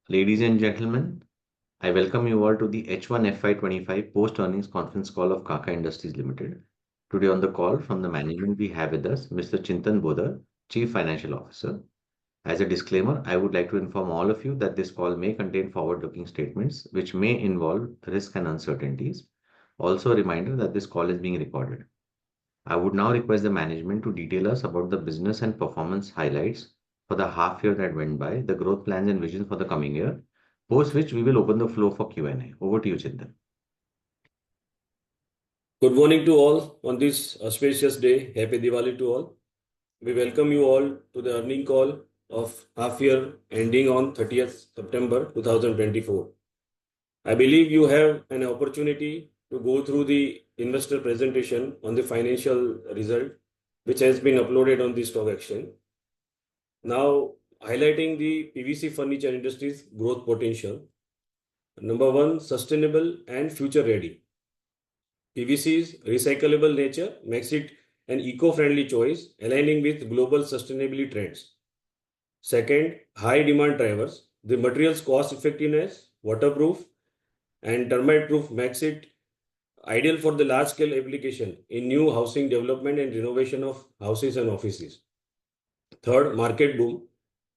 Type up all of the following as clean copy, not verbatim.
Ladies and gentlemen, I welcome you all to the H1 FY'25 post-earnings conference call of KAKA Industries Limited. Today on the call from the management we have with us Mr. Chintan Bodhar, Chief Financial Officer. As a disclaimer, I would like to inform all of you that this call may contain forward-looking statements which may involve risk and uncertainties. Also a reminder that this call is being recorded. I would now request the management to detail us about the business and performance highlights for the half year that went by, the growth plans and vision for the coming year, post which we will open the floor for Q&A. Over to you, Chintan. Good morning to all on this auspicious day. Happy Diwali to all. We welcome you all to the earning call of half year ending on 30th September 2024. I believe you have an opportunity to go through the investor presentation on the financial result, which has been uploaded on the stock exchange. Now, highlighting the PVC furniture industry's growth potential. Number one, sustainable and future ready. PVC's recyclable nature makes it an eco-friendly choice, aligning with global sustainability trends. Second, high demand drivers. The material's cost effectiveness, waterproof, and termite proof makes it ideal for the large scale application in new housing development and renovation of houses and offices. Third, market boom.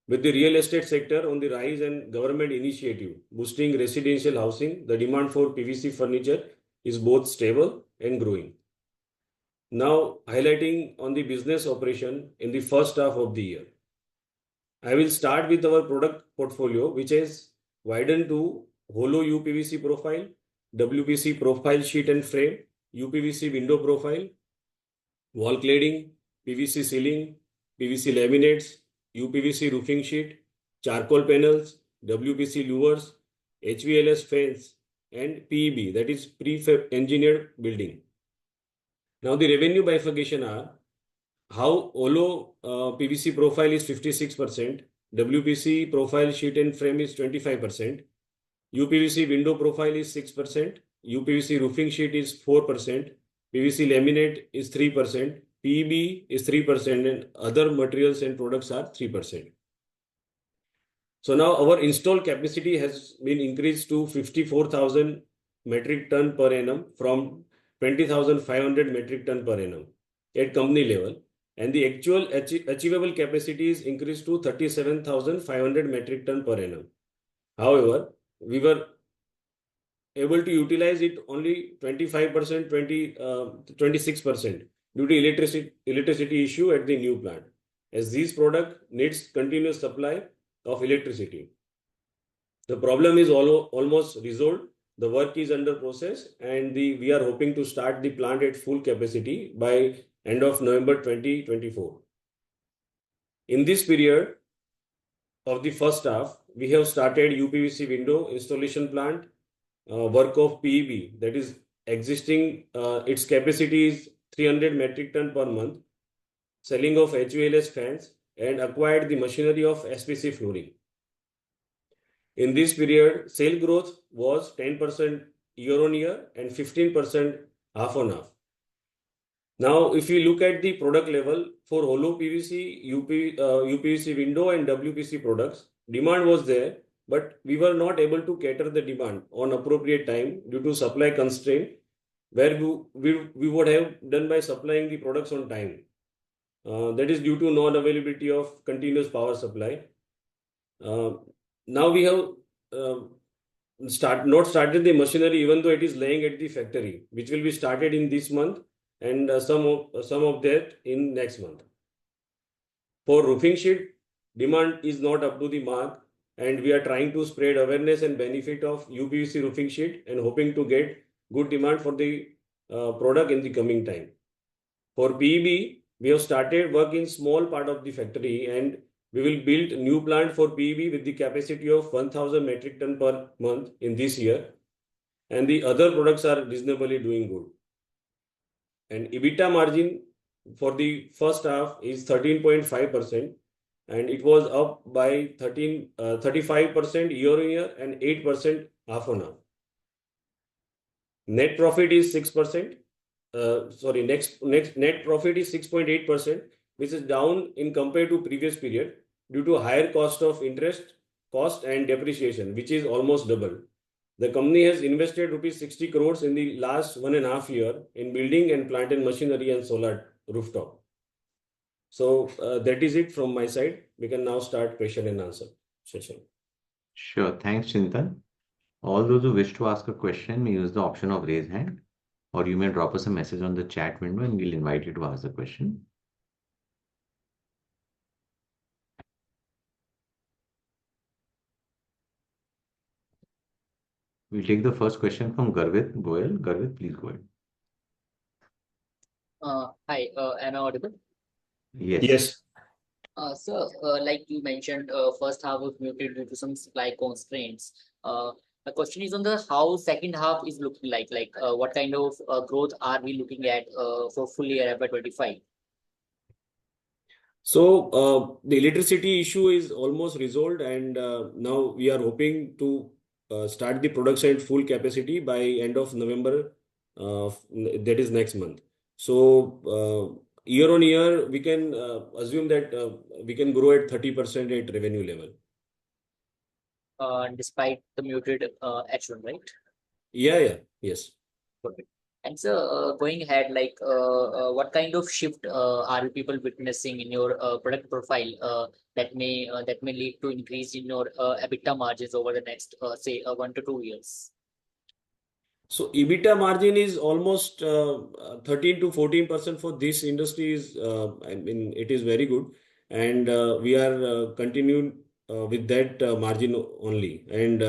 With the real estate sector on the rise and government initiative boosting residential housing, the demand for PVC furniture is both stable and growing. Now, highlighting on the business operation in the first half of the year. I will start with our product portfolio, which has widened to hollow UPVC profile, WPC profile sheet and frame, UPVC window profile, wall cladding, PVC ceiling, PVC laminates, UPVC roofing sheet, charcoal panels, WPC louvers, HVLS fans, and PEB, that is prefab engineered building. Now the revenue bifurcation are how hollow PVC profile is 56%, WPC profile sheet and frame is 25%, UPVC window profile is 6%, UPVC roofing sheet is 4%, PVC laminate is 3%, PEB is 3%, and other materials and products are 3%. So now our installed capacity has been increased to 54,000 metric ton per annum from 20,500 metric ton per annum at company level, and the actual achievable capacity is increased to 37,500 metric ton per annum. However, we were able to utilize it only 25%, 26% due to electricity issue at the new plant, as this product needs continuous supply of electricity. The problem is almost resolved. The work is under process, and we are hoping to start the plant at full capacity by end of November 2024. In this period of the first half, we have started UPVC window installation plant, work of PEB, that is existing, its capacity is 300 metric ton per month, selling of HVLS fans, and acquired the machinery of SPC flooring. In this period, sale growth was 10% year on year and 15% half on half. Now, if you look at the product level for hollow PVC, UPVC window and WPC products, demand was there, but we were not able to cater the demand on appropriate time due to supply constraint, where we would have done by supplying the products on time. That is due to non-availability of continuous power supply. Now we have not started the machinery, even though it is laying at the factory, which will be started in this month, and some of that in next month. For roofing sheet, demand is not up to the mark, and we are trying to spread awareness and benefit of UPVC roofing sheet and hoping to get good demand for the product in the coming time. For PEB, we have started work in small part of the factory, and we will build new plant for PEB with the capacity of 1,000 metric ton per month in this year, and the other products are reasonably doing good. And EBITDA margin for the first half is 13.5%, and it was up by 35% year on year and 8% half on half. Net profit is 6%. Net profit is 6.8%, which is down in compared to previous period due to higher cost of interest cost and depreciation, which is almost double. The company has invested rupees 60 crores in the last 1.5 years in building and plant and machinery and solar rooftop. So that is it from my side. We can now start question and answer session. Sure. Thanks, Chintan. All those who wish to ask a question may use the option of raise hand, or you may drop us a message on the chat window and we'll invite you to ask the question. We'll take the first question from Garvit Goyal. Garvit, please go ahead. Hi, am I audible? Yes. Yes. So, like you mentioned, first half was muted due to some supply constraints. The question is on the how second half is looking like. What kind of growth are we looking at for full year FY'25? So the electricity issue is almost resolved, and now we are hoping to start the production at full capacity by end of November, that is next month. So year on year, we can assume that we can grow at 30% at revenue level. Despite the muted H1, right? Yes. Perfect. And so, going ahead, what kind of shift are you people witnessing in your product profile that may lead to increase in your EBITDA margins over the next say 1 to 2 years? So EBITDA margin is almost 13 to 14% for this industry is, I mean, it is very good. And we are continuing with that margin only. And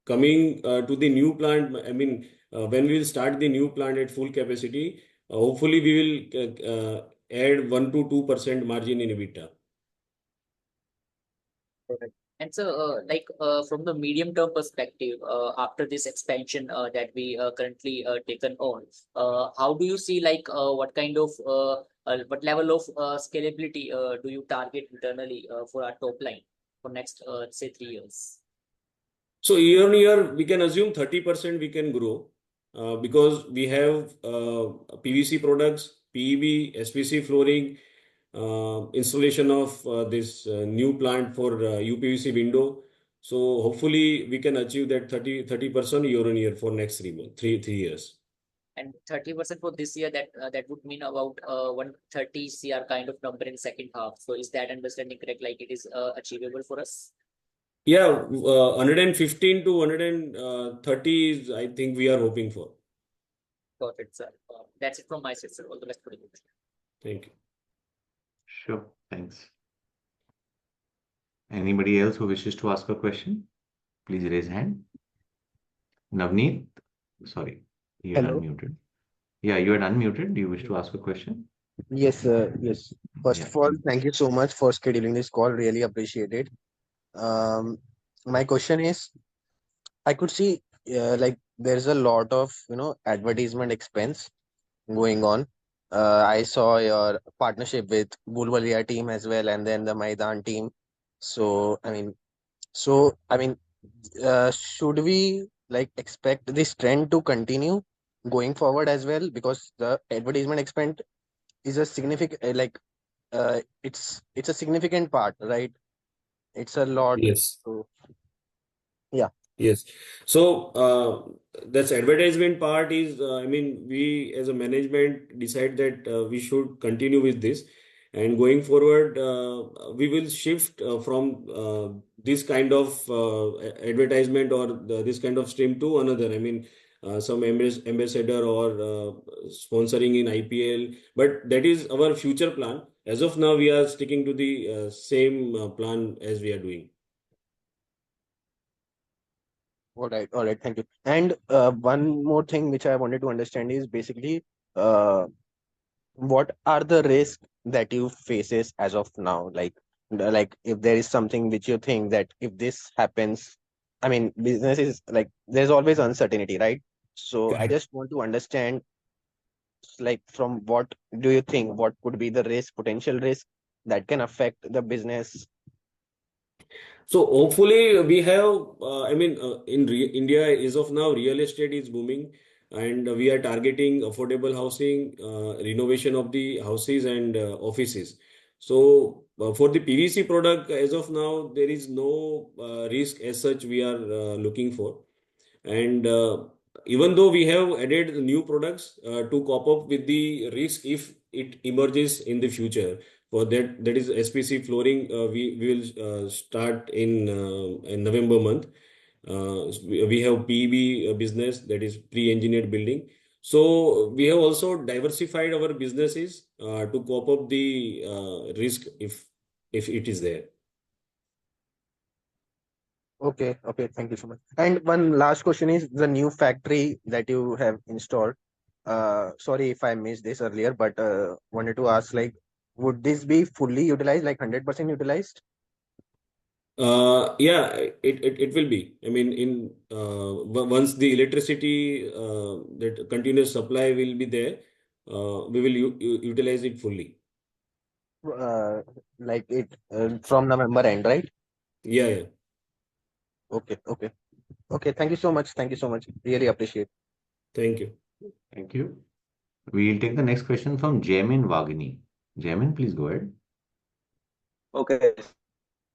coming to the new plant, I mean, when we will start the new plant at full capacity, hopefully we will add 1 to 2% margin in EBITDA. Correct. And so, from the medium term perspective, after this expansion that we currently taken on, how do you see what kind of what level of scalability do you target internally for our top line for next say 3 years? So year on year, we can assume 30% we can grow because we have PVC products, PEB, SPC flooring, installation of this new plant for UPVC window. So hopefully we can achieve that 30% year on year for next 3 years. And 30% for this year, that would mean about 130 CR kind of number in second half. So is that understanding correct? Like it is achievable for us? Yeah, 115 to 130 is I think we are hoping for. Perfect, sir. That's it from my side, sir. All the best for the future. Thank you. Sure. Thanks. Anybody else who wishes to ask a question? Please raise hand. Navneet, sorry, you had Hello. unmuted. Yeah, you had unmuted. Do you wish to ask a question? Yes, yes. First Yeah. of all, thank you so much for scheduling this call. Really appreciate it. Um, my question is, I could see there's a lot of advertisement expense going on. I saw your partnership with Bulwalia team as well, and then the Maidan team. So I mean, should we expect this trend to continue going forward as well? Because the advertisement expense is a significant it's a significant part, right? It's a lot. Yes. So yeah. Yes. So that's advertisement part is, I mean, we as a management decide that we should continue with this. And going forward, we will shift from this kind of advertisement or this kind of stream to another. I mean, some ambassador or sponsoring in IPL. But that is our future plan. As of now, we are sticking to the same plan as we are doing. All right, thank you. And one more thing which I wanted to understand is basically what are the risks that you faces as of now? Like if there is something which you think that if this happens, I mean, business is like there's always uncertainty, right? So I Correct. just want to understand, like, from what do you think, what could be the risk, potential risk that can affect the business? So hopefully we have, I mean, in India as of now, real estate is booming, and we are targeting affordable housing, renovation of the houses and offices. So for the PVC product, as of now, there is no risk as such we are looking for. And even though we have added new products to cope up with the risk if it emerges in the future, for that is SPC flooring, we will start in November month. We have PEB business, that is pre-engineered building. So we have also diversified our businesses to cope up the risk if it is there. Okay, okay, thank you so much. And one last question is the new factory that you have installed. Sorry if I missed this earlier, but wanted to ask, like, would this be fully utilized, like 100% utilized? Yeah, it will be. I mean, once the electricity that continuous supply will be there, we will utilize it fully. Uh, like it from November end, right? Yeah, yeah. Okay, okay, okay. Thank you so much. Thank you so much. Really appreciate. Thank you. Thank you. We'll take the next question from Jamin Wagni. Jamin, please go ahead. Okay,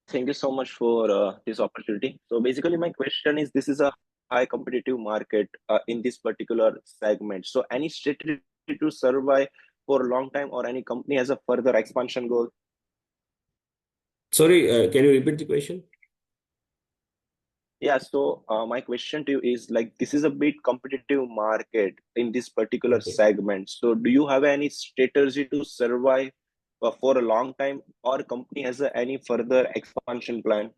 thank you so much for this opportunity. So basically, my question is: this is a high competitive market in this particular segment. So any strategy to survive for a long time, or any company has a further expansion goal? Sorry, can you repeat the question? Yeah. So my question to you is like: this is a bit competitive market in this particular Okay. segment. So do you have any strategy to survive for a long time, or company has any further expansion plan?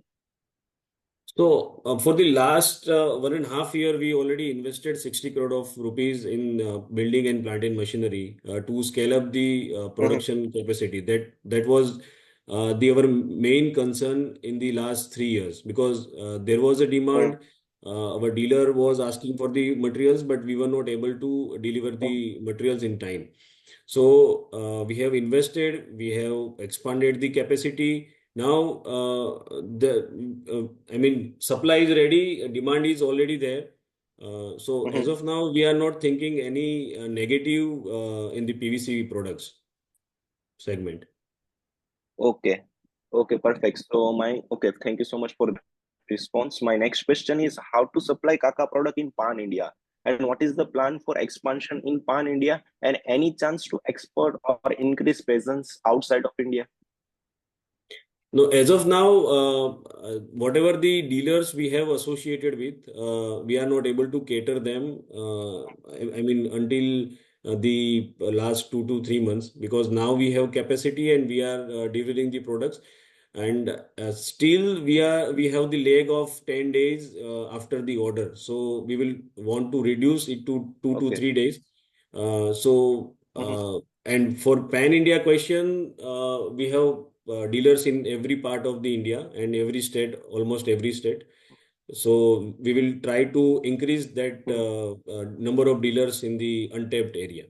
So for the last 1.5 year, we already invested 60 crore of rupees in building and plant and machinery to scale up the Mhm, production capacity. That was the our main concern in the last 3 years, because there was a mhm, demand. Our dealer was asking for the materials, but we were not able to deliver mhm, the materials in time. So we have invested, we have expanded the capacity. Now I mean, supply is ready, demand is already there. So as mhm. of now, we are not thinking any negative in the PVC products segment. Okay. Okay, perfect. So my okay, thank you so much for the response. My next question is how to supply Kaka product in Pan India, and what is the plan for expansion in Pan India, and any chance to export or increase presence outside of India? No, as of now, whatever the dealers we have associated with, we are not able to cater them. I mean, until the last 2 to 3 months, because now we have capacity and we are delivering the products, and still we have the lag of 10 days after the order. So we will want to reduce it to 2 to 3 days. Mhm. And for pan India question, we have dealers in every part of the India and every state, almost every state. So we will try to increase that Mhm. number of dealers in the untapped area.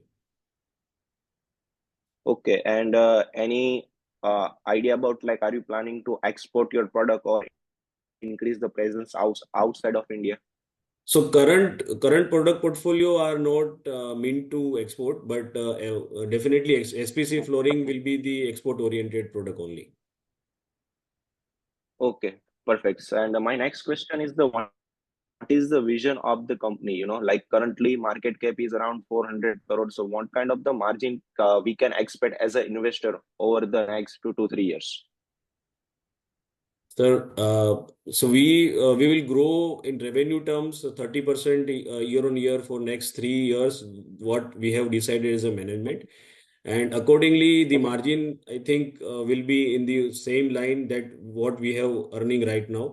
Okay, and any idea about like are you planning to export your product or increase the presence outside of India? So current product portfolio are not meant to export, but definitely SPC flooring will be the export oriented product only. Okay, perfect. And my next question is the what is the vision of the company? Like currently market cap is around 400 crores. So what kind of the margin we can expect as an investor over the next 2 to 3 years? Sir, so we will grow in revenue terms 30% year on year for next 3 years, what we have decided as a management. And accordingly, the Mhm, margin, I think, will be in the same line that what we have earning right now.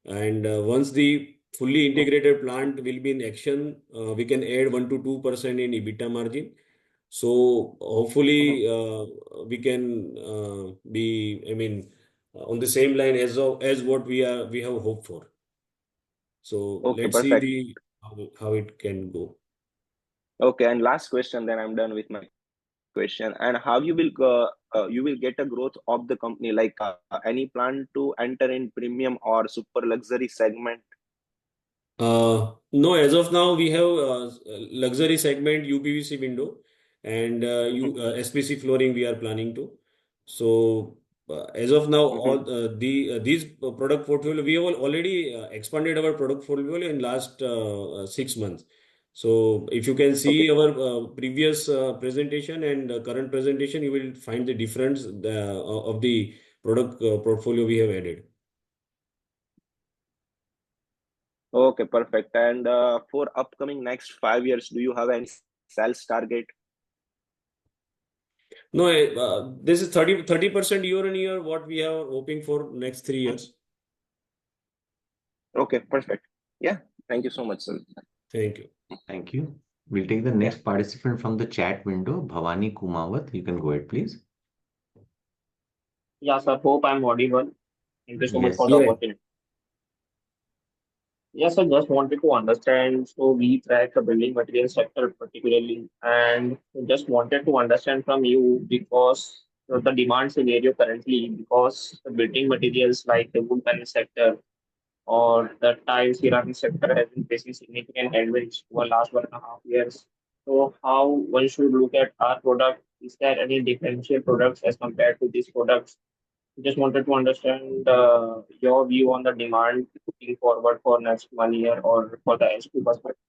And once the fully mhm, integrated plant will be in action, we can add 1 to 2% in EBITDA margin. So mhm. hopefully, we can I mean, on the same line as what we have hoped for. So Okay, let's see perfect. the how it can go. Okay, and last question, then I'm done with my question. And how you will get a growth of the company? Like any plan to enter in premium or super luxury segment? No, as of now, we have luxury segment UPVC window and Mhm. SPC flooring we are planning to. So as of now, all these product portfolio, we have already expanded our product portfolio in last 6 months. So if you can see Okay. our previous presentation and current presentation, you will find the difference of the product portfolio we have added. Okay, perfect. And for upcoming next 5 years, do you have any sales target? No, this is 30% year on year what we are hoping for next 3 years. Okay, perfect. Yeah, thank you so much, sir. Thank you. Thank you. We'll take the Yeah. next participant from the chat window, Bhavani Kumawat. You can go ahead, please. Yeah, sir. Hope I'm audible. Thank you so much for Yes. the Yeah. opportunity. Yes, I just wanted to understand. So we track the building material sector particularly, and just wanted to understand from you because the demand scenario currently, because the building materials like the wood panel sector or the tile ceramic sector has been facing significant headwinds over last 1.5 years. So how one should look at our product? Is there any differential products as compared to these products? Just wanted to understand your view on the demand looking forward for next 1 year or for the S2 perspective.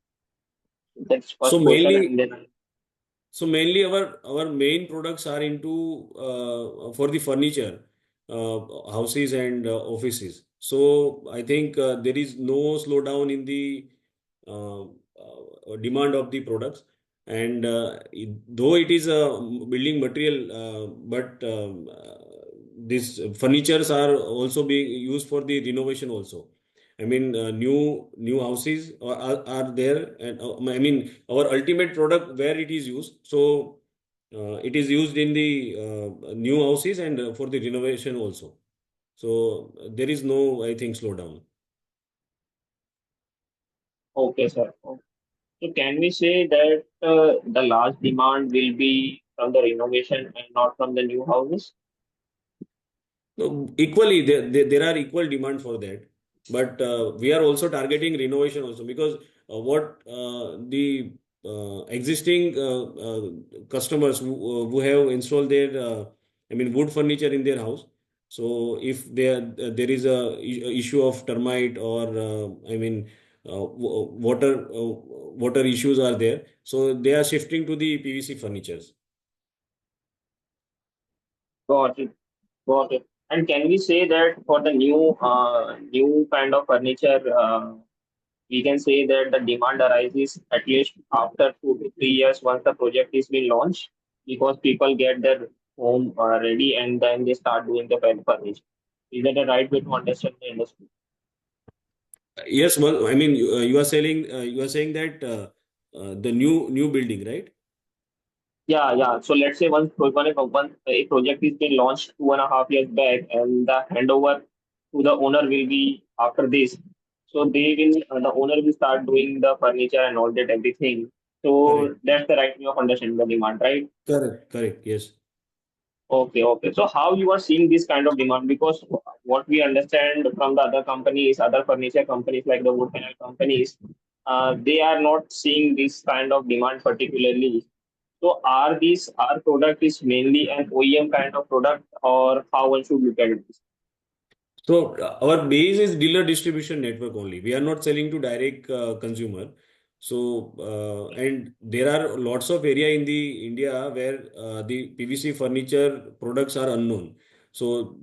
That's So first question, mainly and then So mainly our main products are into for the furniture, uh, houses and offices. So I think there is no slowdown in the demand of the products. And though it is a building material, but these furnitures are also being used for the renovation also. I mean, new houses are there, and I mean, our ultimate product where it is used. So it is used in the new houses and for the renovation also. So there is no, I think, slowdown. okay, sir. Okay. So can we say that the large demand will be from the renovation and not from the new houses? No, equally, there are equal demand for that. But we are also targeting renovation also because what the existing customers who have installed their, I mean, wood furniture in their house. So if there is a issue of termite or I mean water issues are there, so they are shifting to the PVC furnitures. Got it. Got it. And can we say that for the new kind of furniture, we can say that the demand arises at least after 2 to 3 years once the project is being launched because people get their home ready and then they start doing the furniture. Is that the right way to understand the industry? Yes, well, I mean, you are saying that the new building, right? Yeah, yeah. So let's say once a project is being launched 2.5 years back, and the handover to the owner will be after this. So the owner will start doing the furniture and all that everything. So Correct. that's the right way of understanding the demand, right? Correct. Correct. Yes. Okay, okay. So how you are seeing this kind of demand? Because what we understand from the other companies, other furniture companies like the wood panel companies, they are not seeing this kind of demand particularly. So are these our product is mainly an OEM kind of product, or how one should look at it? So our base is dealer distribution network only. We are not selling to direct consumer. So and there are lots of area in the India where the PVC furniture products are unknown. So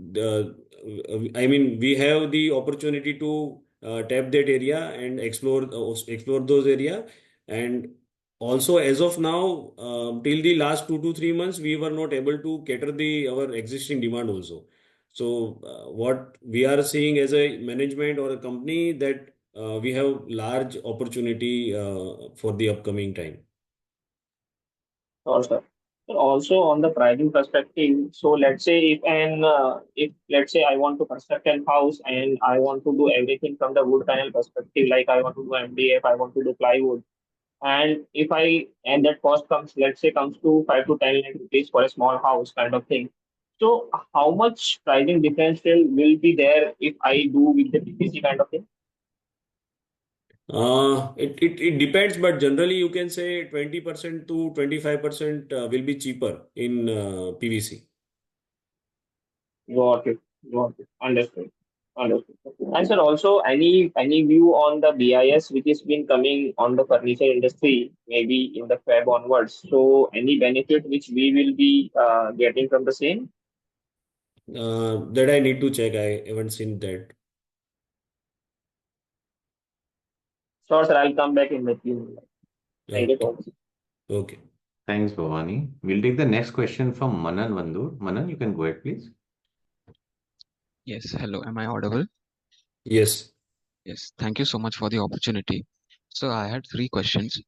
I mean we have the opportunity to tap that area and explore those area. And also as of now, till the last 2 to 3 months, we were not able to cater the our existing demand also. So, what we are seeing as a management or a company that we have large opportunity for the upcoming time. Or sir. So also on the pricing perspective, so let's say if let's say I want to construct a house and I want to do everything from the wood panel perspective, like I want to do MDF, I want to do plywood, and if I and that cost comes, let's say comes to 5 to 10 lakh rupees for a small house kind of thing. So how much pricing differential will be there if I do with the PPC kind of thing? It depends, but generally you can say 20% to 25% will be cheaper in PVC. Got it. Got it. Understood. Understood. And sir, also any view on the BIS which has been coming on the furniture industry, maybe in the Feb onwards. So any benefit which we will be getting from the same? That I need to check. I haven't seen that. Sure, sir. I'll come back in with you. Thank you Okay. so much. Okay. Thanks, Bhavani. We'll take the next question from Manan Vandur. Manan, you can go ahead, please. Yes, hello. Am I audible? Yes. Yes, thank you so much for the opportunity. So I had three questions.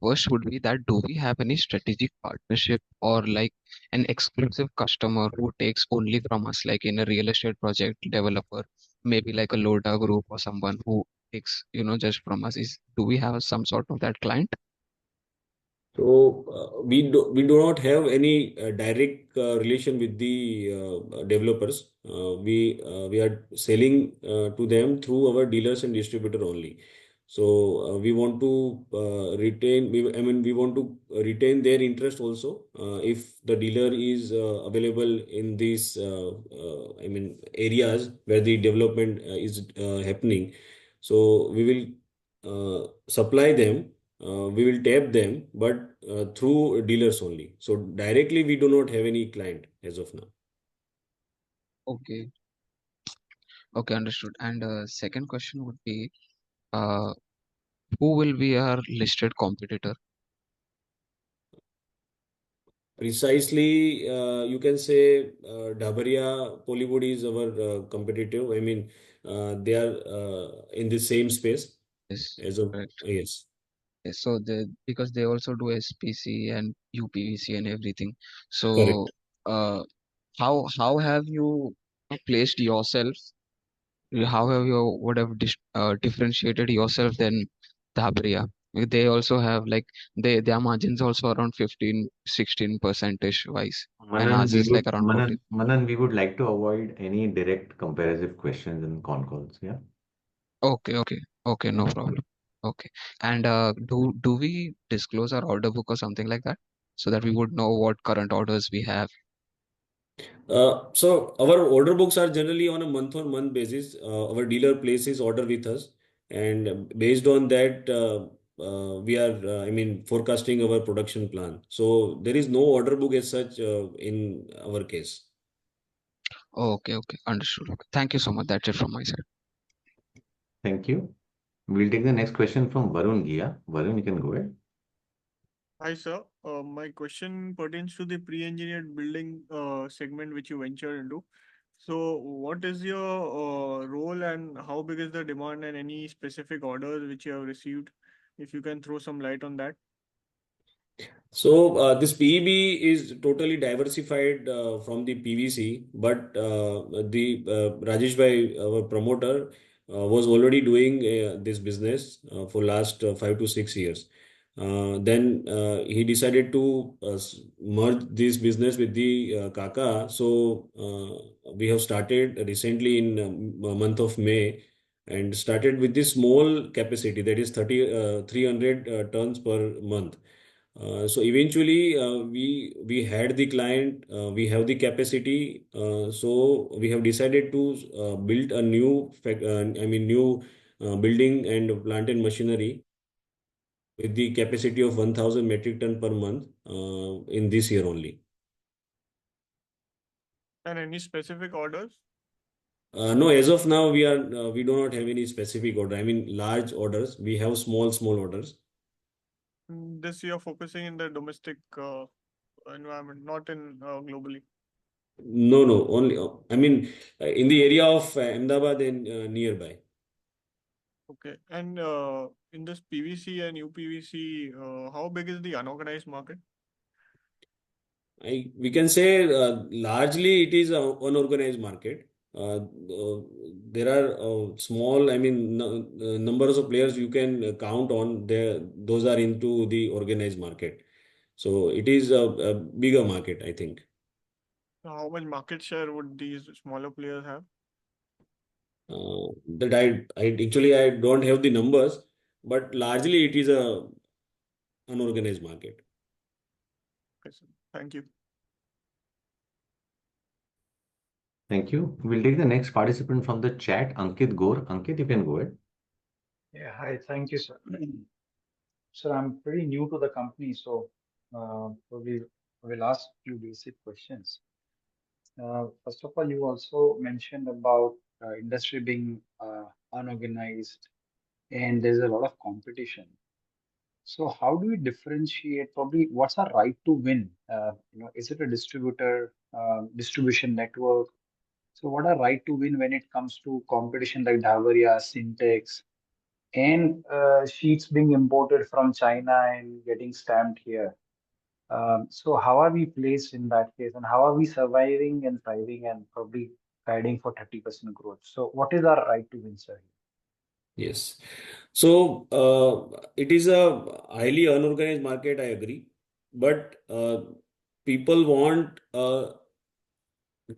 First would be that do we have any strategic partnership or like an exclusive customer who takes only from us, like in a real estate project developer, maybe like a Loda group or someone who takes, just from us? Do we have some sort of that client? So we do not have any direct relation with the developers. We are selling to them through our dealers and distributor only. So we want to retain. I mean, we want to retain their interest also. If the dealer is available in these, I mean, areas where the development is happening, so we will supply them, we will tap them, but through dealers only. So directly, we do not have any client as of now. Okay, okay, understood. And second question would be, uh, who will be our listed competitor? Precisely, you can say Dhabaria Pollywood is our competitive. I mean, they are in the same space Yes, as of correct. yes, Yes, so because they also do SPC and UPVC and everything. So correct. how have you placed yourself? How have you would have differentiated yourself than Dabria? They also have like their margins also around 15-16% wise, and Manan, ours we is like would around 40. Manan, we would like to avoid any direct comparative questions in con calls. Yeah. Okay, okay, okay, no problem. Okay, and do we disclose our order book or something like that so that we would know what current orders we have? So our order books are generally on a month-on-month basis. Our dealer places order with us, and based on that, we are, I mean, forecasting our production plan. So there is no order book as such in our case. Okay, okay, understood. Okay. Thank you so much. That's it from my side. Thank you. We'll take the next question from Varun Gia. Varun, you can go ahead. Hi, sir. My question pertains to the pre-engineered building segment which you ventured into. So, what is your role and how big is the demand and any specific orders which you have received? If you can throw some light on that. So this PEB is totally diversified from the PVC, but the Rajesh Bhai, our promoter, was already doing this business for last 5 to 6 years. Then he decided to merge this business with the KAKA. So we have started recently in month of May and started with this small capacity, that is 300 tons per month. So eventually, we had the client, we have the capacity, so we have decided to build a new building and plant and machinery with the capacity of 1,000 metric ton per month in this year only. And any specific orders? No, as of now, we do not have any specific order. I mean, large orders. We have small orders. This you are focusing in the domestic environment, not in globally. No, no, only I mean in the area of Ahmedabad and nearby. Okay. And in this PVC and UPVC, how big is the unorganized market? We can say largely it is a unorganized market. There are small, I mean, numbers of players you can count on. There, those are into the organized market. So it is a bigger market, I think. How much market share would these smaller players have? That I actually I don't have the numbers, but largely it is a unorganized market. Okay, sir. Thank you. Thank you. We'll take the next participant from the chat, Ankit Gore. Ankit, you can go ahead. Yeah, hi, thank you, sir. Sir, I'm pretty new to the company, so probably I will ask you basic questions. First of all, you also mentioned about industry being unorganized and there's a lot of competition. So how do we differentiate? Probably, what's our right to win? Is it a distributor, distribution network? So what are right to win when it comes to competition like Davaria, Syntex, and sheets being imported from China and getting stamped here? So how are we placed in that case, and how are we surviving and thriving and probably guiding for 30% growth? So what is our right to win, sir? Yes. So it is a highly unorganized market, I agree. But people want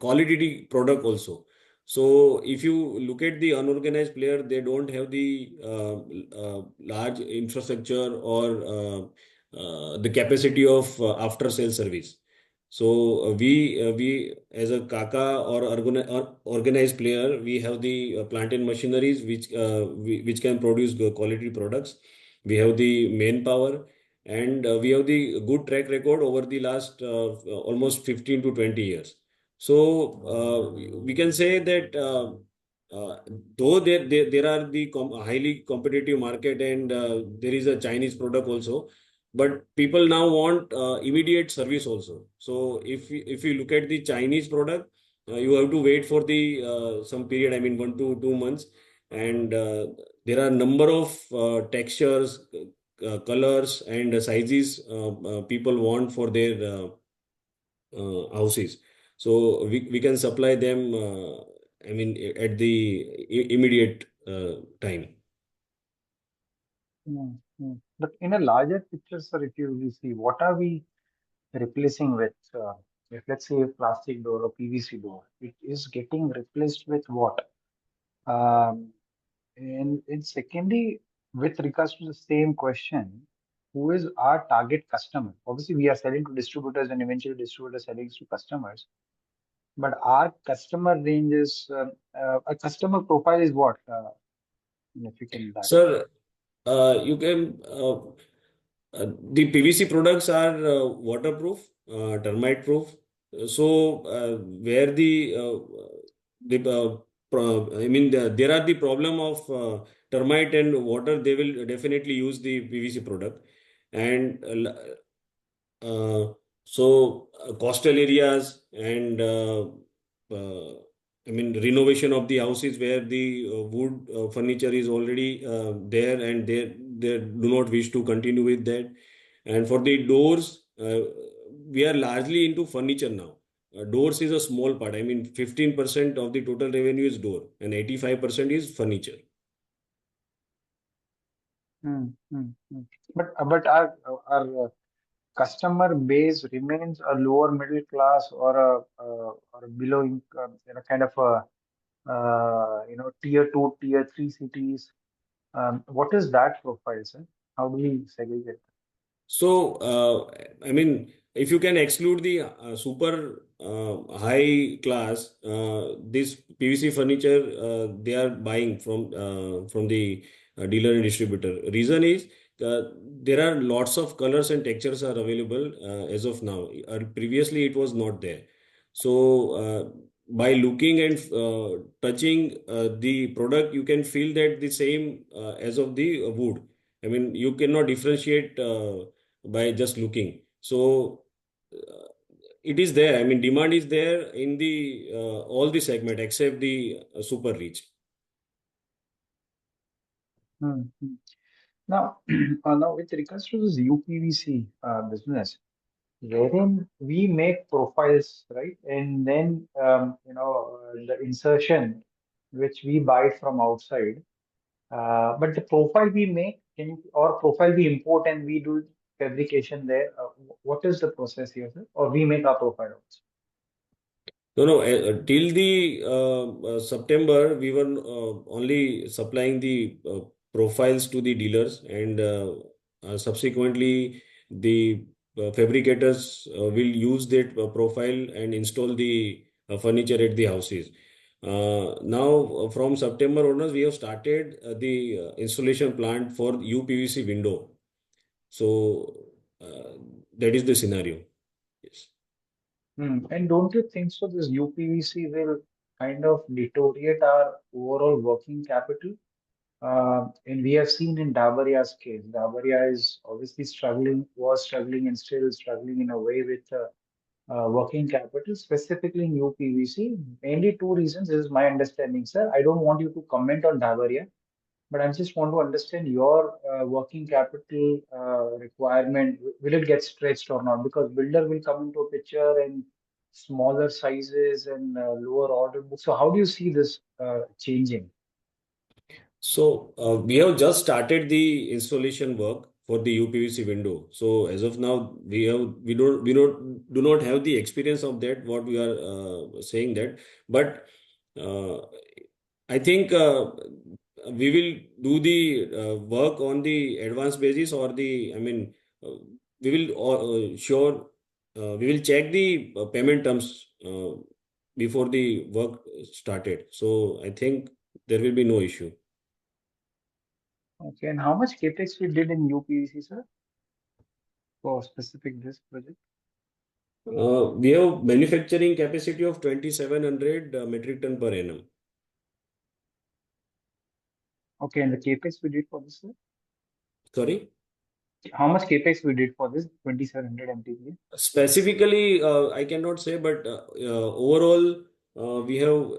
quality product also. So if you look at the unorganized player, they don't have the large infrastructure or the capacity of after sales service. So we as a KAKA or organized player, we have the plant and machineries which can produce good quality products. We have the manpower, and we have the good track record over the last almost 15 to 20 years. So we can say that uh, though there are the highly competitive market, and there is a Chinese product also, but people now want immediate service also. So if you look at the Chinese product, you have to wait for the some period, I mean 1 to 2 months, and there are number of textures, colors, and sizes people want for their houses. So we can supply them, I mean, at the immediate time. But in a larger picture, sir, if you really see, what are we replacing with? If let's say a plastic door or PVC door, it is getting replaced with what? Um, and secondly, with regards to the same question, who is our target customer? Obviously, we are selling to distributors and eventually distributors selling to customers. But our customer range is a customer profile is what? If you can direct. Sir, you can the PVC products are waterproof, termite proof. So where I mean there are the problem of termite and water, they will definitely use the PVC product. And coastal areas and I mean renovation of the houses where the wood furniture is already there, and they do not wish to continue with that. And for the doors, we are largely into furniture now. Doors is a small part. I mean, 15% of the total revenue is door, and 85% is furniture. But our customer base remains a lower middle class or a below kind of a tier 2, tier 3 cities. What is that profile, sir? How do we segregate? So, I mean, if you can exclude the super high class, this PVC furniture they are buying from the dealer and distributor. Reason is there are lots of colors and textures are available as of now. Previously, it was not there. So, by looking and touching the product, you can feel that the same as of the wood. I mean, you cannot differentiate by just looking. So it is there. I mean, demand is there in the all the segment except the super rich. Now, now with regards to this UPVC business, wherein we make profiles, right, and then the insertion which we buy from outside. But the profile we make or profile we import and we do fabrication there. What is the process here, sir? Or we make our profile also? No. Till the September, we were only supplying the profiles to the dealers, and subsequently, the fabricators will use that profile and install the furniture at the houses. Now, from September onwards, we have started the installation plant for UPVC window. So that is the scenario. Yes. And don't you think so? This UPVC will kind of deteriorate our overall working capital? And we have seen in Dabaria's case, Dabaria is obviously struggling, was struggling, and still struggling in a way with working capital, specifically in UPVC. Mainly two reasons. This is my understanding, sir. I don't want you to comment on Dabaria, but I just want to understand your working capital requirement. Will it get stretched or not? Because builder will come into a picture and smaller sizes and lower order book. So how do you see this changing? So we have just started the installation work for the UPVC window. So as of now, we do not have the experience of that. What we are saying that, but uh, I think we will do the work on the advanced basis or the uh, we will sure we will check the payment terms before the work started. So I think there will be no issue. Okay, and how much capex we did in UPVC, sir, for specific this project? We have manufacturing capacity of 2,700 metric ton per annum. Okay, and the capex we did for this, sir? Sorry? How much capex we did for this 2,700 MTPA? Specifically, I cannot say, but overall, we have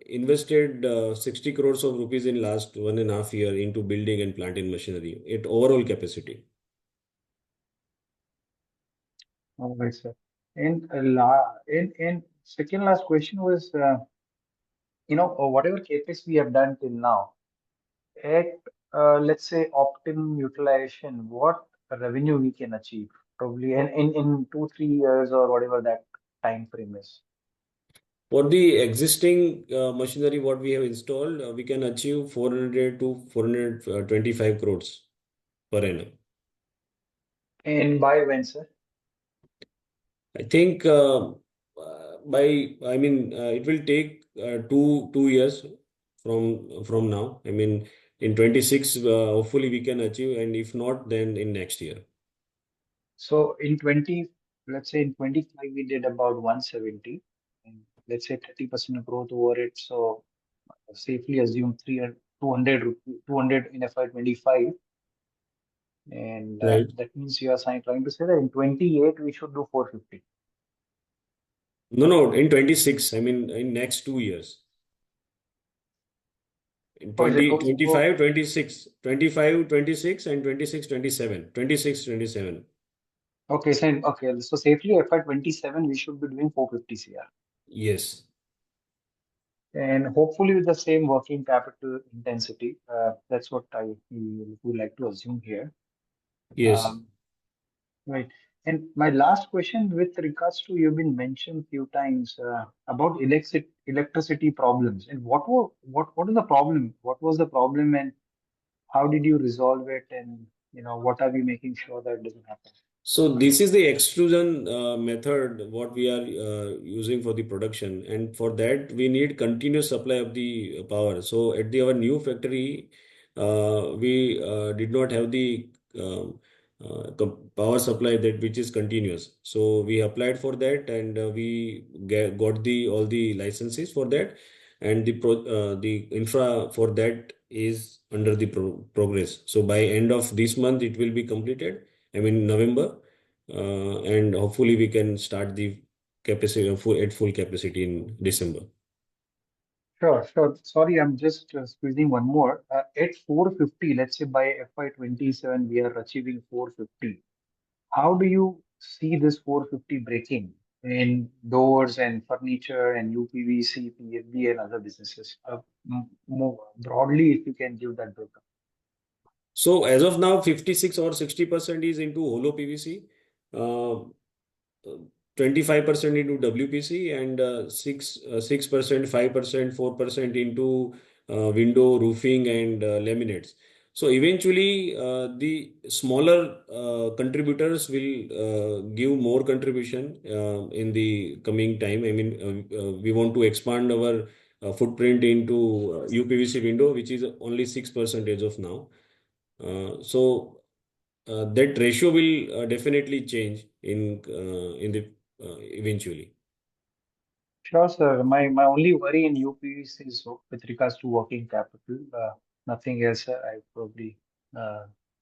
invested 60 crores of rupees in last 1.5 year into building and plant and machinery. It overall capacity. All right, sir. And second last question was, whatever capex we have done till now, at let's say optimum utilization, what revenue we can achieve probably in 2-3 years or whatever that time frame is. For the existing machinery, what we have installed, we can achieve 400 to 425 crores per annum. And by when, sir? I think it will take 2 years from now. I mean, in 26, hopefully we can achieve, and if not, then in next year. So let's say in 25 we did about 170, and let's say 30% growth over it. So safely assume 300, 200 in FY'25, and Right. that means you are trying to say that in 28 we should do 450. No, in 26, I mean, in next 2 years. In Oh, is it? 20, Okay, 25, 26, 25, 26, and 26, 27. 26, 27. okay, so safely FY'27 we should be doing 450 CR. Yes. And hopefully with the same working capital intensity. That's what I would like to assume here. Yes. Right. And my last question with regards to, you've been mentioned few times about electricity problems. And what is the problem? What was the problem, and how did you resolve it? And what are we making sure that doesn't happen? So this is the extrusion method what we are using for the production, and for that we need continuous supply of the power. So at our new factory, we did not have the power supply that which is continuous. So we applied for that, and we got the all the licenses for that, and the infra for that is under the progress. So by end of this month it will be completed. I mean November, and hopefully we can start the capacity at full capacity in December. Sure, sure. Sorry, I'm just squeezing one more. At 450, let's say by FY'27 we are achieving 450. How do you see this 450 breaking in doors and furniture and UPVC, PFB and other businesses? More broadly, if you can give that breakup. So as of now, 56 or 60% is into hollow PVC, 25% into WPC, and 6%, 5%, 4% into window roofing and laminates. So eventually, the smaller contributors will give more contribution in the coming time. I mean, we want to expand our footprint into UPVC window, which is only 6% as of now. So that ratio will definitely change in the eventually. Sure, sir. My only worry in UPVC is with regards to working capital. Nothing else. I probably,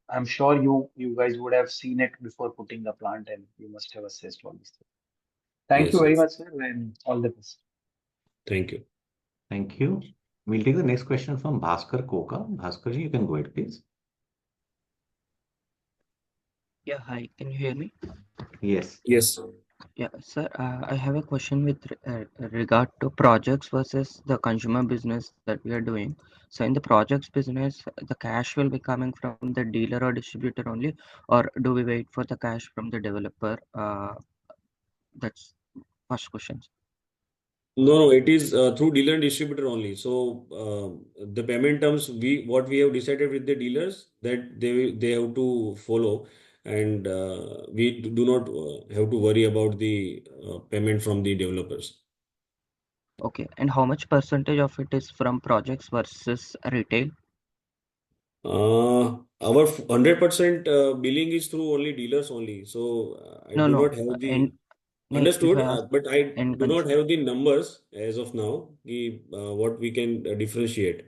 I'm sure you guys would have seen it before putting the plant, and you must have assessed all this. Thank you Yes, very yes. much, sir, and all the best. Thank you. Thank you. We'll take the next question from Bhaskar Koka. Bhaskar ji, you can go ahead, please. Yeah, hi. Can you hear me? Yes. Yes. Yeah, sir. I have a question with regard to projects versus the consumer business that we are doing. So, in the projects business, the cash will be coming from the dealer or distributor only, or do we wait for the cash from the developer? That's first question. No, it is through dealer and distributor only. So the payment terms what we have decided with the dealers that they have to follow, and we do not have to worry about the payment from the developers. Okay, and how much percentage of it is from projects versus retail? Our 100% billing is through only dealers only. So I No, do no. not have And the if understood, I ask but I end do not consumer. have the numbers as of now. What we can differentiate.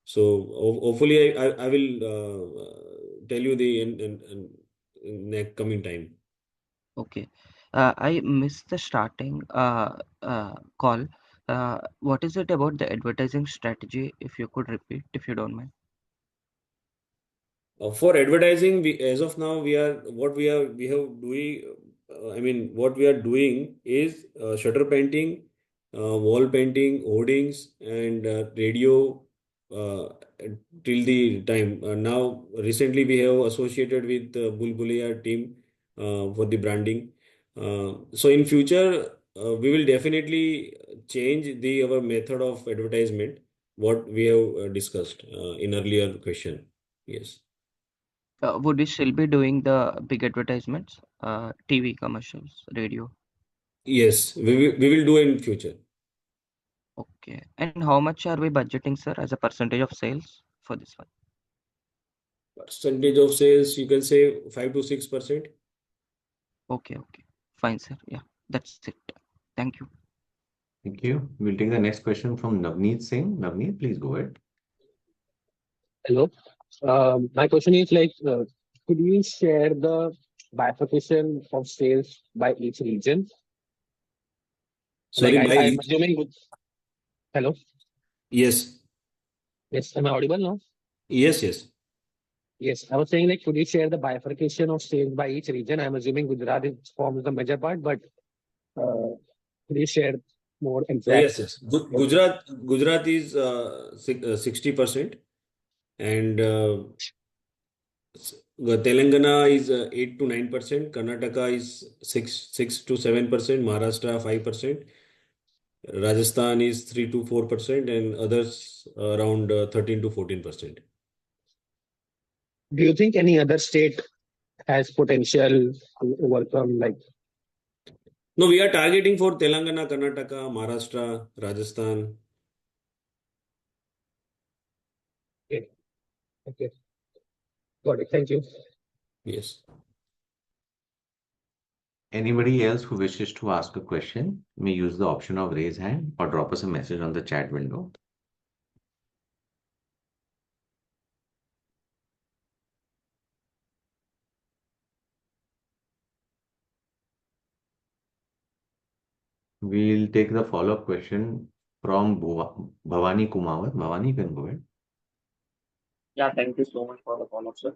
So hopefully I will tell you the in next coming time. Okay. I missed the starting call. What is it about the advertising strategy? If you could repeat, if you don't mind. For advertising, as of now, we have doing. I mean, what we are doing is shutter painting, wall painting, hoardings, and radio. Uh, till the time now, recently we have associated with Bulbulia team for the branding. So in future, we will definitely change the our method of advertisement. What we have discussed in earlier question. Yes. Would we still be doing the big advertisements, TV commercials, radio? Yes, we will do in future. Okay. And how much are we budgeting, sir, as a percentage of sales for this one? Percentage of sales, you can say 5 to 6%. Okay, okay. Fine, sir. Yeah, that's it. Thank you. Thank you. We'll take the next question from Navneet Singh. Navneet, please go ahead. Hello. My question is could you share the bifurcation of sales by each region? Sorry, by I'm assuming with. Hello. yes, Yes. Am I audible now? yes, yes. Yes. I was saying could you share the bifurcation of sales by each region? I'm assuming Gujarat forms the major part, but could you share more Yes, exact? yes. Gujarat is 60%, and Telangana is 8 to 9%. Karnataka is 6 to 7%. Maharashtra 5%. Rajasthan is 3 to 4%, and others around 13 to 14%. Do you think any other state has potential to overcome No, we are targeting for Telangana, Karnataka, Maharashtra, Rajasthan. Okay. Okay. Got it. Thank you. Yes. Anybody else who wishes to ask a question may use the option of raise hand or drop us a message on the chat window. We'll take the follow-up question from Bhavani Kumawat. Bhavani, you can go ahead. Yeah, thank you so much for the follow-up, sir.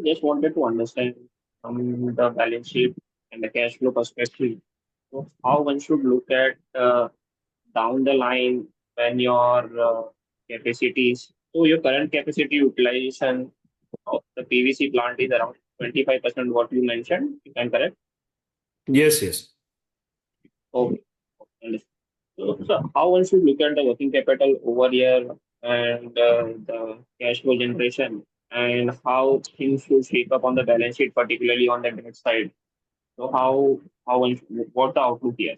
Just wanted to understand from the balance sheet and the cash flow perspective, so how one should look at down the line when your capacities. So your current capacity utilization of the PVC plant is around 25%, what you mentioned, if I'm correct? Yes, yes. Okay. Understood. So how one should look at the working capital over here and the cash flow generation? and how things should shape up on the balance sheet, particularly on the debt side. So what the outlook here?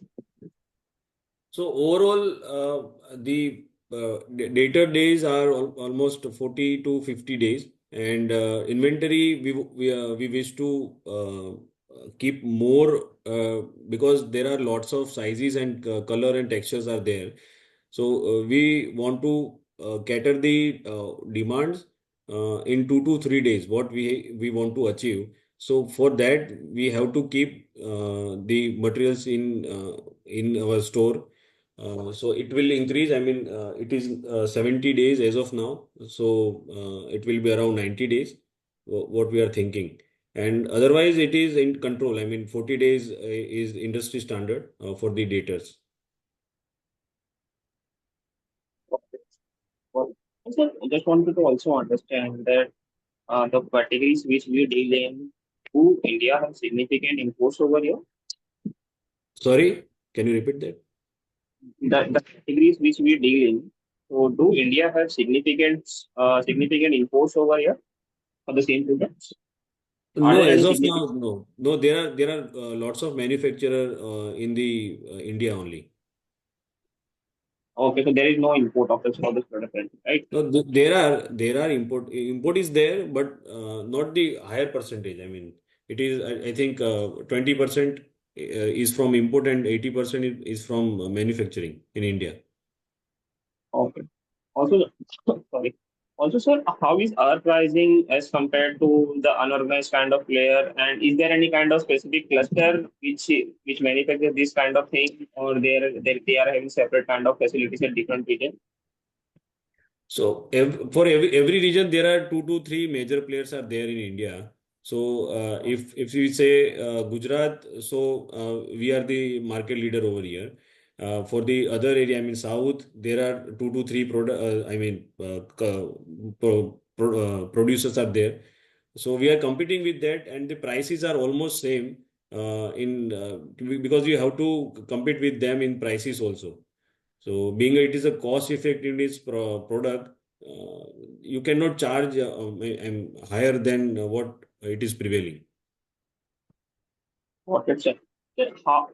So overall, the data days are almost 40 to 50 days, and inventory we wish to keep more because there are lots of sizes and color and textures are there. So we want to cater the demands in 2 to 3 days. What we want to achieve. So for that we have to keep the materials in our store, so it will increase. I mean, it is 70 days as of now. So it will be around 90 days, what we are thinking. And otherwise, it is in control. I mean, 40 days is industry standard for the daters. Well, so I just wanted to also understand that the categories which we deal in, do India have significant imports over here? Sorry, can you repeat that? The categories which we deal in, so do India have significant imports over here for the same products? Are No, there any as of now, significant? no. No, there are lots of manufacturer in the India only. Okay, so there is no import of this product, right? No, there are import is there, but not the higher percentage. I mean, it is I think 20% is from import and 80% is from manufacturing in India. Okay. Also, sorry. Also, sir, how is our pricing as compared to the unorganized kind of player? And is there any kind of specific cluster which manufactures this kind of thing, or they are having separate kind of facilities at different regions? So for every region, there are 2 to 3 major players are there in India. So if we say Gujarat, so we are the market leader over here. For the other area, I mean South, there are 2 to 3 producers are there. So we are competing with that, and the prices are almost same because you have to compete with them in prices also. So, being it is a cost effectiveness product, you cannot charge higher than what it is prevailing. Okay, sir. Sir, how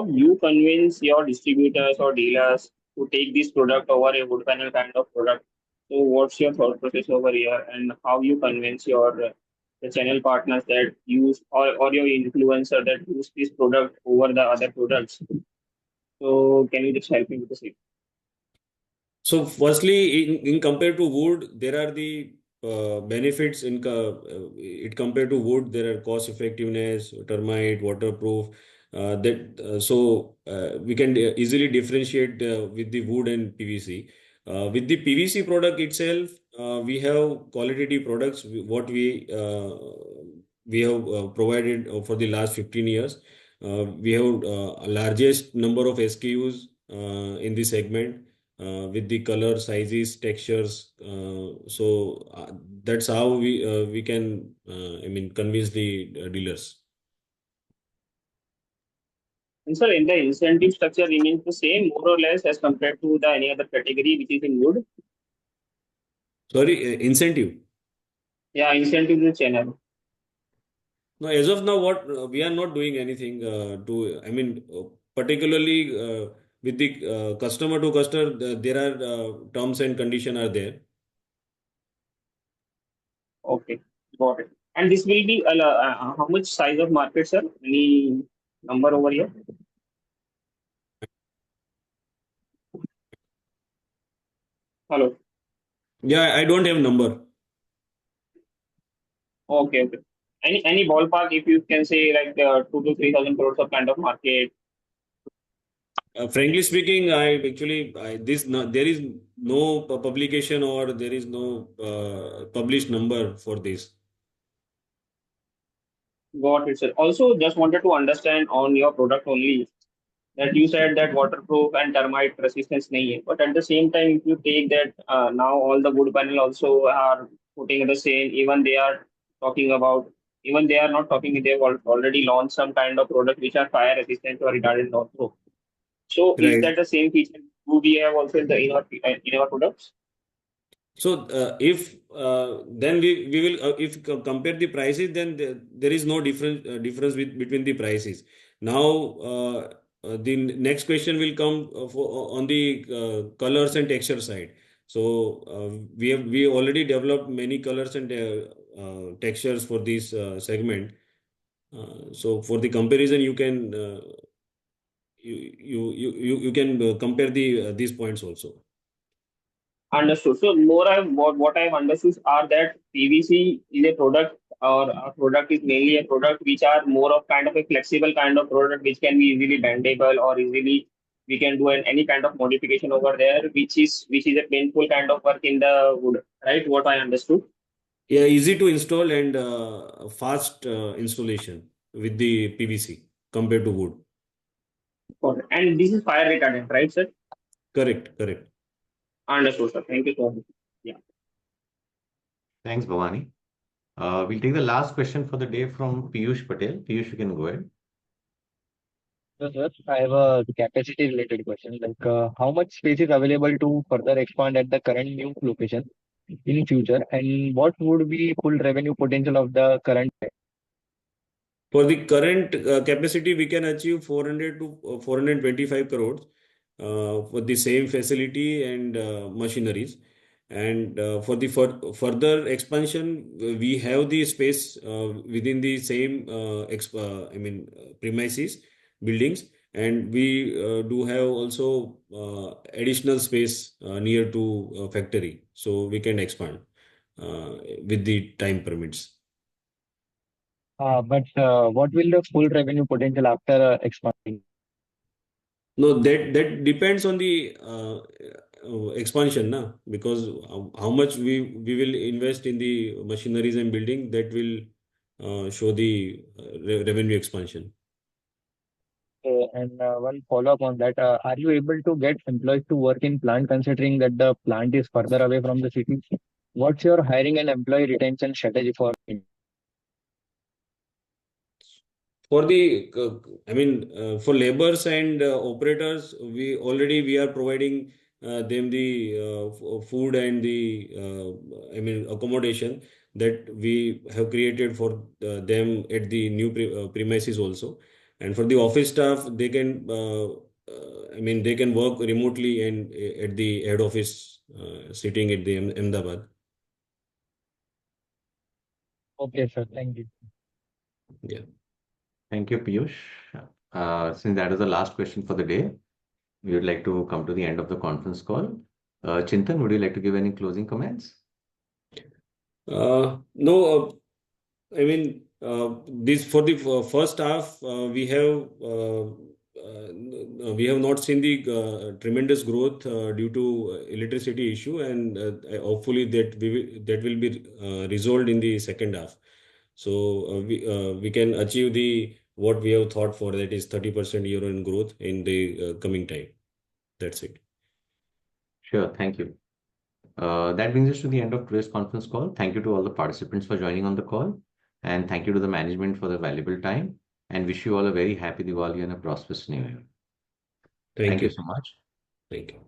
you convince your distributors or dealers to take this product over a wood panel kind of product? So, what's your thought process over here, and how you convince your the channel partners that use or your influencer that use this product over the other products? So, can you just help me with the same? So, firstly, in compared to wood, there are the benefits it compared to wood. There are cost effectiveness, termite, waterproof. We can easily differentiate with the wood and PVC. With the PVC product itself, we have qualitative products. What we have provided for the last 15 years. We have largest number of SKUs in this segment with the color, sizes, textures. That's how we can convince the dealers. And sir, in the incentive structure remains the same, more or less, as compared to the any other category which is in wood. Sorry, incentive. Yeah, incentive to the channel. No, as of now, what we are not doing anything particularly with the customer to customer, there are terms and condition are there. Okay, got it. And this will be how much size of market, sir? Any number over here? Hello. Yeah, I don't have number. Okay, okay. Any ballpark, if you can say, like 2 to 3 thousand crores of kind of market? Frankly speaking, there is no publication or there is no published number for this. Got it, sir. Also, just wanted to understand on your product only that you said that waterproof and termite resistance nahi hai. But at the same time, if you take that now all the wood panel also are putting the same, even they are not talking, they've already launched some kind of product which are fire resistant or retardant also. So is Right. that the same feature do we have also in our products? So if then we will if compare the prices, then there is no difference between the prices. Now the next question will come on the colors and texture side. So we already developed many colors and textures for this segment. So for the comparison, you can you can compare these points also. Understood. So more what I've understood are that PVC is a product, or a product is mainly a product which are more of kind of a flexible kind of product which can be easily bendable, or easily we can do any kind of modification over there, which is a painful kind of work in the wood, right? What I understood. Yeah, easy to install and fast installation with the PVC compared to wood. Got it. And this is fire retardant, right, sir? Correct, correct. Understood, sir. Thank you so much. Yeah. Thanks, Bhavani. We'll take the last question for the day from Piyush Patel. Piyush, you can go ahead. So, sir, I have a capacity related question. Like, how much space is available to further expand at the current new location in future, and what would be full revenue potential of the current? For the current capacity, we can achieve 400 to 425 crores for the same facility and machineries. And for the further expansion, we have the space within the same premises, buildings, and we do have also additional space near to factory, so we can expand with the time permits. But what will the full revenue potential after expanding? No, that depends on the expansion, na? Because how much we will invest in the machineries and building, that will show the revenue expansion. And one follow up on that, are you able to get employees to work in plant considering that the plant is further away from the city? What's your hiring and employee retention strategy for it? For the, for laborers and operators, we are providing them the food and the accommodation that we have created for them at the new premises also. And for the office staff, they can they can work remotely and at the head office sitting at the Ahmedabad. Okay, sir. Thank you. Yeah. Thank you, Piyush. Since that is the last question for the day, we would like to come to the end of the conference call. Chintan, would you like to give any closing comments? No, this for the first half, we have not seen the tremendous growth due to electricity issue, and hopefully that will be resolved in the second half. So we can achieve the what we have thought for, that is 30% year-on growth in the coming time. That's it. Sure, thank you. That brings us to the end of today's conference call. Thank you to all the participants for joining on the call, and thank you to the management for the valuable time, and wish you all a very happy Diwali and a prosperous New Year. Thank you so much. Thank you.